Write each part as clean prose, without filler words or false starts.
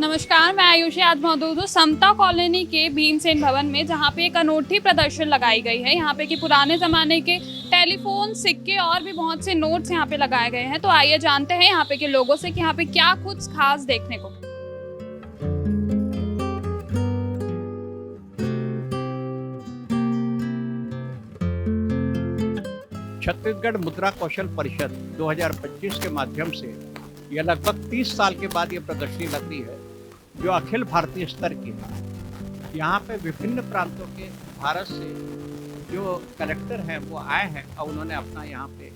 नमस्कार, मैं आयुषी। आज मौजूद हूँ समता कॉलोनी के भीमसेन भवन में, जहाँ पे एक अनोखी प्रदर्शन लगाई गई है। यहाँ पे कि पुराने ज़माने के टेलीफोन, सिक्के और भी बहुत से नोट्स यहाँ पे लगाए गए हैं। तो आइए जानते हैं यहाँ पे के लोगों से कि यहाँ पे क्या कुछ खास देखने को। छत्तीसगढ़ मुद्रा कौशल परिषद 2025 के माध्यम से यह लगभग 30 साल के बाद ये प्रदर्शनी लग रही है, जो अखिल भारतीय स्तर की है। यहाँ पे विभिन्न प्रांतों के भारत से जो कलेक्टर हैं वो आए हैं और उन्होंने अपना यहाँ पे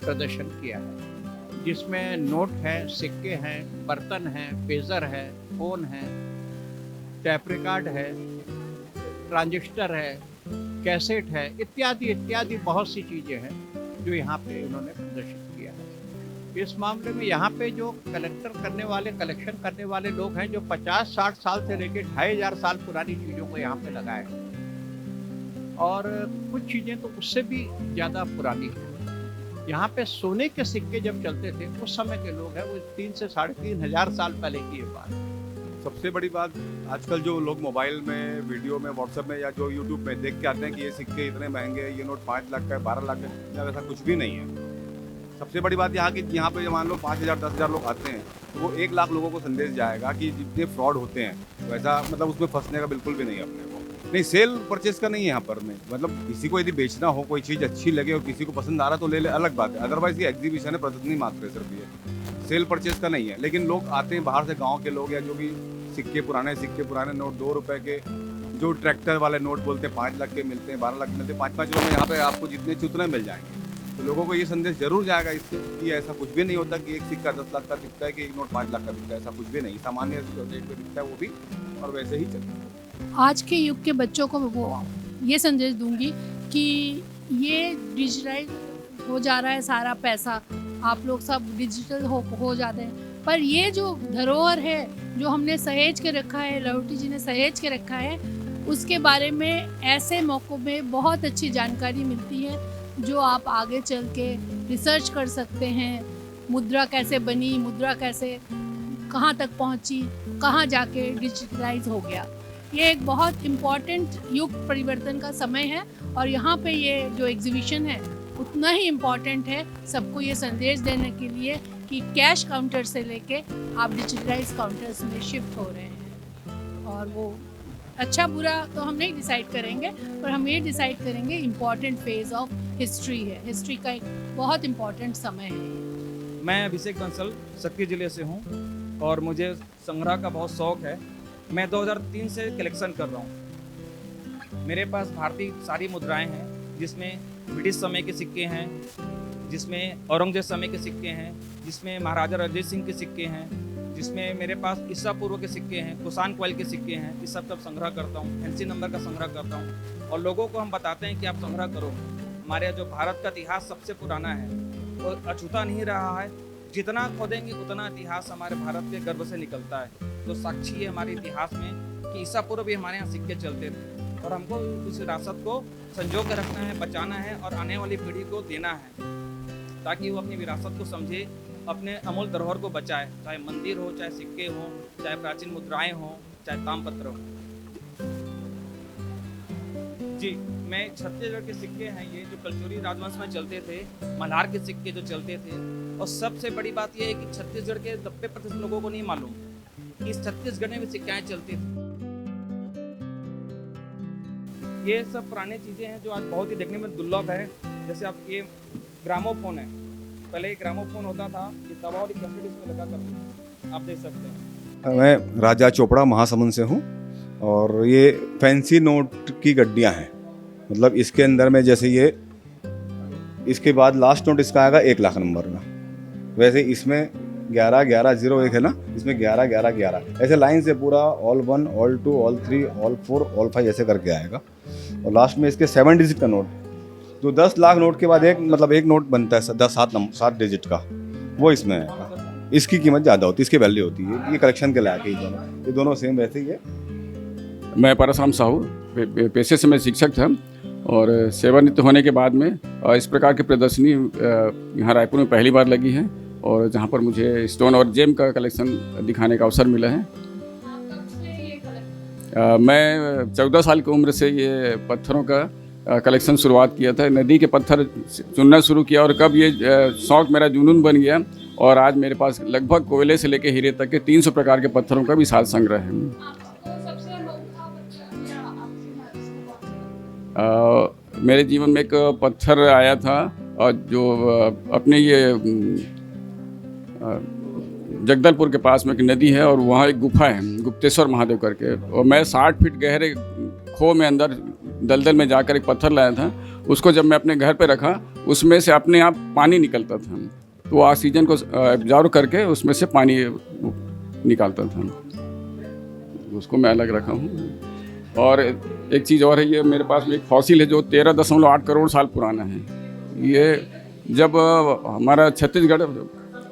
प्रदर्शन किया है, जिसमें नोट है, सिक्के हैं, बर्तन हैं, पेजर है, फोन है, टैप रिकॉर्ड है, ट्रांजिस्टर है, कैसेट है, इत्यादि इत्यादि बहुत सी चीज़ें हैं जो यहाँ पे उन्होंने प्रदर्शित किया है। इस मामले में यहाँ पे जो कलेक्शन करने वाले लोग हैं, जो 50-60 साल से लेकर 2500 साल पुरानी चीज़ों को यहाँ पे लगाए हैं, और कुछ चीज़ें तो उससे भी ज़्यादा पुरानी हैं। यहाँ पे सोने के सिक्के जब चलते थे उस समय के लोग हैं, वो 3 से 3500 साल पहले की ये बात है। सबसे बड़ी बात, आजकल जो लोग मोबाइल में, वीडियो में, व्हाट्सएप में या जो यूट्यूब में देख के आते हैं कि ये सिक्के इतने महंगे हैं, ये नोट 5 लाख का है, 12 लाख का है, जब ऐसा कुछ भी नहीं है। सबसे बड़ी बात यहाँ पे मान लो 5000 10,000 लोग आते हैं, तो वो 1 लाख लोगों को संदेश जाएगा कि जितने फ्रॉड होते हैं, तो ऐसा मतलब उसमें फंसने का बिल्कुल भी नहीं है अपने को। नहीं, सेल परचेज का नहीं है यहाँ पर। में मतलब किसी को यदि बेचना हो, कोई चीज़ अच्छी लगे और किसी को पसंद आ रहा तो ले ले, अलग बात है। अदरवाइज ये एग्जीबिशन है, प्रदर्शनी मात्र है सिर्फ, ये सेल परचेज का नहीं है। लेकिन लोग आते हैं बाहर से, गाँव के लोग या जो भी सिक्के, पुराने नोट 2 रुपए के, जो ट्रैक्टर वाले नोट बोलते हैं 5 लाख के मिलते हैं, 12 लाख के मिलते हैं, 5-5 रुपये में यहाँ पे आपको जितने उतने मिल जाएंगे। तो लोगों को ये संदेश जरूर जाएगा इससे कि ऐसा कुछ भी नहीं होता कि एक सिक्का 10 लाख का बिकता है कि एक नोट 5 लाख का बिकता है, ऐसा कुछ भी नहीं। सामान्य रेट पे बिकता है वो भी, और वैसे ही चलता है। आज के युग के बच्चों को वो ये संदेश दूंगी कि ये डिजिटलाइज हो जा रहा है, सारा पैसा आप लोग सब डिजिटल हो जाते हैं, पर ये जो धरोहर है जो हमने सहेज के रखा है, लाहौटी जी ने सहेज के रखा है, उसके बारे में ऐसे मौक़ों में बहुत अच्छी जानकारी मिलती है जो आप आगे चल के रिसर्च कर सकते हैं। मुद्रा कैसे बनी, मुद्रा कैसे कहाँ तक पहुँची, कहाँ जाके डिजिटलाइज हो गया। ये एक बहुत इम्पॉर्टेंट युग परिवर्तन का समय है, और यहाँ पे ये जो एग्जीबिशन है उतना ही इम्पॉर्टेंट है सबको ये संदेश देने के लिए कि कैश काउंटर से लेके आप डिजिटलाइज काउंटर्स में शिफ्ट हो रहे हैं। और वो अच्छा बुरा तो हम नहीं डिसाइड करेंगे, पर हम ये डिसाइड करेंगे इम्पॉर्टेंट फेज ऑफ हिस्ट्री है, हिस्ट्री का एक बहुत इम्पॉर्टेंट समय है। मैं अभिषेक बंसल सक्की ज़िले से हूँ और मुझे संग्रह का बहुत शौक़ है। मैं 2003 से कलेक्शन कर रहा हूँ। मेरे पास भारतीय सारी मुद्राएं हैं, जिसमें ब्रिटिश समय के सिक्के हैं, जिसमें औरंगजेब समय के सिक्के हैं, जिसमें महाराजा रणजीत सिंह के सिक्के हैं, जिसमें मेरे पास ईसा पूर्व के सिक्के हैं, कुसान कोयल के सिक्के हैं। इस सब संग्रह करता हूँ, फैंसी नंबर का संग्रह करता हूँ, और लोगों को हम बताते हैं कि आप संग्रह करो। हमारे जो भारत का इतिहास सबसे पुराना है, वो अछूता नहीं रहा है। जितना खोदेंगे उतना इतिहास हमारे भारत के गर्भ से निकलता है। तो साक्षी है हमारे इतिहास में कि ईसा पूर्व भी हमारे यहाँ सिक्के चलते थे, और हमको उस विरासत को संजो के रखना है, बचाना है और आने वाली पीढ़ी को देना है, ताकि वो अपनी विरासत को समझे, अपने अमूल धरोहर को बचाए। चाहे मंदिर हो, चाहे सिक्के हो, चाहे प्राचीन मुद्राएं हो, चाहे तामपत्र हो। जी, मैं छत्तीसगढ़ के सिक्के हैं ये, जो कलचुरी राजवंश में चलते थे, मल्हार के सिक्के जो चलते थे। और सबसे बड़ी बात यह है कि छत्तीसगढ़ के 90% लोगों को नहीं मालूम कि इस छत्तीसगढ़ में भी सिक्के चलते थे। ये सब पुराने चीज़ें हैं जो आज बहुत ही देखने में दुर्लभ है। जैसे आप ये ग्रामोफोन है, पहले एक ग्रामोफोन होता था, ये दवा और कैसेट इसमें लगा करते, आप देख सकते हैं। मैं राजा चोपड़ा महासमुंद से हूँ, और ये फैंसी नोट की गड्डियाँ हैं। मतलब इसके अंदर में जैसे ये, इसके बाद लास्ट नोट इसका आएगा 1 लाख नंबर का। वैसे इसमें 11-11-01 है ना, इसमें 11-11-11 ऐसे लाइन से पूरा all 1, all 2, all 3, all 4, all 5 ऐसे करके आएगा। और लास्ट में इसके 7 डिजिट का नोट, जो 10 लाख नोट के बाद एक नोट बनता है 7 डिजिट का, वो इसमें है। इसकी कीमत ज़्यादा होती है, इसकी वैल्यू होती है। ये कलेक्शन के लायक है, ये दोनों सेम वैसे ही है। मैं परशुराम साहू, पेशे से मैं शिक्षक था, और सेवानिवृत्त होने के बाद में इस प्रकार की प्रदर्शनी यहाँ रायपुर में पहली बार लगी है, और जहाँ पर मुझे स्टोन और जेम का कलेक्शन दिखाने का अवसर मिला है। मैं 14 साल की उम्र से ये पत्थरों का कलेक्शन शुरुआत किया था। नदी के पत्थर चुनना शुरू किया और कब ये शौक़ मेरा जुनून बन गया और आज मेरे पास लगभग कोयले से लेकर हीरे तक के 300 प्रकार के पत्थरों का विशाल संग्रह है। मेरे जीवन में एक पत्थर आया था और जो अपने ये जगदलपुर के पास में एक नदी है और वहाँ एक गुफा है गुप्तेश्वर महादेव करके, और मैं 60 फीट गहरे खो में अंदर दलदल में जाकर एक पत्थर लाया था। उसको जब मैं अपने घर पे रखा उसमें से अपने आप पानी निकलता था, तो ऑक्सीजन को एब्जॉर्व करके उसमें से पानी निकालता था। उसको मैं अलग रखा हूँ। और एक चीज़ और है, ये मेरे पास में एक फॉसिल है जो 13.8 करोड़ साल पुराना है। ये जब हमारा छत्तीसगढ़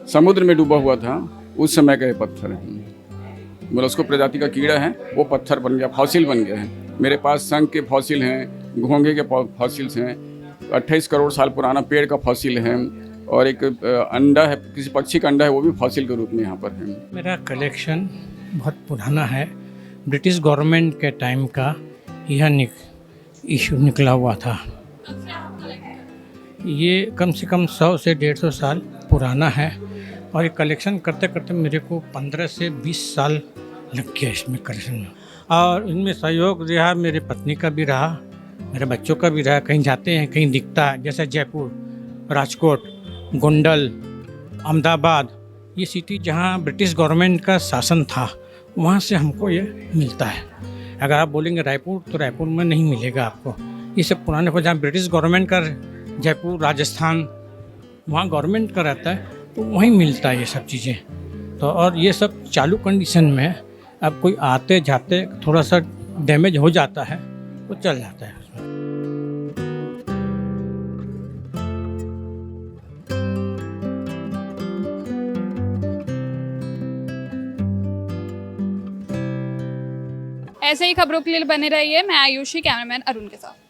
समुद्र में डूबा हुआ था उस समय का ये पत्थर है। मोलस्को प्रजाति का कीड़ा है, वो पत्थर बन गया, फॉसिल बन गया है। मेरे पास शंख के फॉसिल हैं, घोंघे के फॉसिल्स हैं, 28 करोड़ साल पुराना पेड़ का फॉसिल है, और एक अंडा है, किसी पक्षी का अंडा है, वो भी फॉसिल के रूप में यहाँ पर है। मेरा कलेक्शन बहुत पुराना है। ब्रिटिश गवर्नमेंट के टाइम का यह इशू निकला हुआ था। ये कम से कम 100 से 150 साल पुराना है और ये कलेक्शन करते करते मेरे को 15 से 20 साल लग गया इसमें कलेक्शन में। और इनमें सहयोग रहा मेरे पत्नी का भी रहा, मेरे बच्चों का भी रहा। कहीं जाते हैं कहीं दिखता है, जैसे जयपुर, राजकोट, गोंडल, अहमदाबाद, ये सिटी जहाँ ब्रिटिश गवर्नमेंट का शासन था वहाँ से हमको ये मिलता है। अगर आप बोलेंगे रायपुर तो रायपुर में नहीं मिलेगा आपको। ये सब पुराने को जहाँ ब्रिटिश गवर्नमेंट का, जयपुर, राजस्थान, वहाँ गवर्नमेंट का रहता है तो वहीं मिलता है ये सब चीज़ें। तो और ये सब चालू कंडीशन में है। अब कोई आते जाते थोड़ा सा डैमेज हो जाता है वो चल जाता है। ऐसे ही खबरों के लिए बने रहिए। मैं आयुषी, कैमरामैन अरुण के साथ।